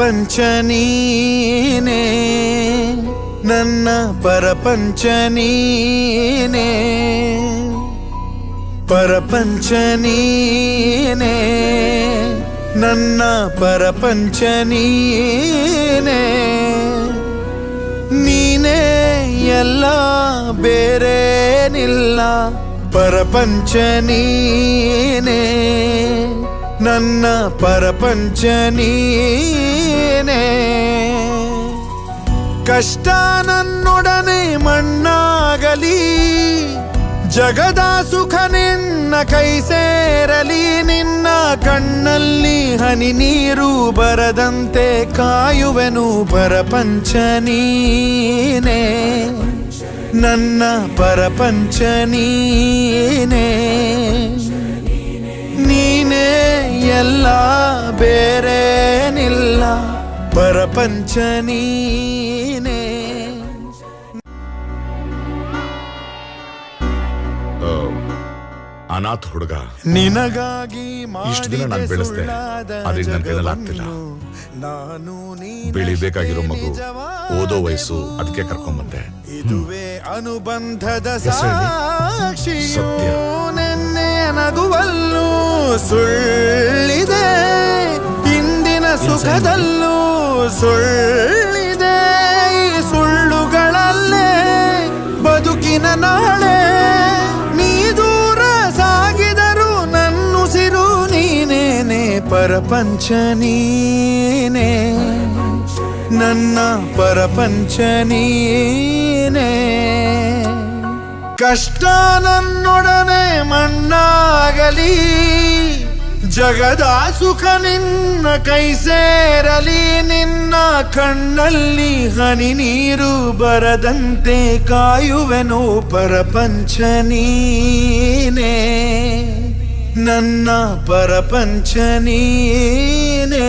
ಪರಪಂಚ ನೀನೇ ನನ್ನ ಪರಪಂಚ ನೀನೇ ಪರಪಂಚ ನೀನೇ ನನ್ನ ಪರಪಂಚ ನೀನೇ ನೀನೇ ಎಲ್ಲ ಬೇರೇನಿಲ್ಲ ಪರಪಂಚ ನೀನೇ ನನ್ನ ಪರಪಂಚ ನೀನೇ ಕಷ್ಟ ನನ್ನೊಡನೆ ಮಣ್ಣಾಗಲಿ ಜಗದ ಸುಖ ನಿನ್ನ ಕೈ ಸೇರಲಿ ನಿನ್ನ ಕಣ್ಣಲ್ಲಿ ಹನಿ ನೀರು ಬರದಂತೆ ಕಾಯುವೆನು ಪರಪಂಚ ನೀನೇ ನನ್ನ ಪರಪಂಚ ನೀನೇ ನೀನೇ ಎಲ್ಲ ಬೇರೇನಿಲ್ಲ ಪರಪಂಚ ನೀನೇ ಅನಾಥ ಹುಡುಗ ನಿನಗಾಗಿ ಇಷ್ಟು ದಿನ ನಾನು ಬೆಳೆಸ್ದೆ ಆದ್ರೆ ನನ್ನ ಕೈಯಲ್ಲಿ ಆಗ್ತಿಲ್ಲ ಬೆಳಿಬೇಕಾಗಿರೋ ಮಗು ಓದೋ ವಯಸ್ಸು ಅದಕ್ಕೆ ಕರ್ಕೊಂಡ್ಬಂದೆ ಇದುವೇ ಅನುಬಂಧದ ಸಾಕ್ಷಿ ಸತ್ಯ ನೆನ್ನೆ ನಗುವಲ್ಲೂ ಸುಳ್ಳಿದೆ ಇಂದಿನ ಸುಖದಲ್ಲೂ ಸುಳ್ಳಿದೆ ಈ ಸುಳ್ಳುಗಳಲ್ಲೇ ಬದುಕಿನ ನಾಳೆ ನೀ ದೂರ ಸಾಗಿದರು ನನ್ನುಸಿರು ನೀನೇನೆ ಪರಪಂಚ ನೀನೇ ನನ್ನ ಪರಪಂಚ ನೀನೇ ಕಷ್ಟ ನನ್ನೊಡನೆ ಮಣ್ಣಾಗಲಿ ಜಗದ ಸುಖ ನಿನ್ನ ಕೈ ಸೇರಲಿ ನಿನ್ನ ಕಣ್ಣಲ್ಲಿ ಹನಿ ನೀರು ಬರದಂತೆ ಕಾಯುವೆನು ಪರಪಂಚ ನೀನೇ ನನ್ನ ಪರಪಂಚ ನೀನೇ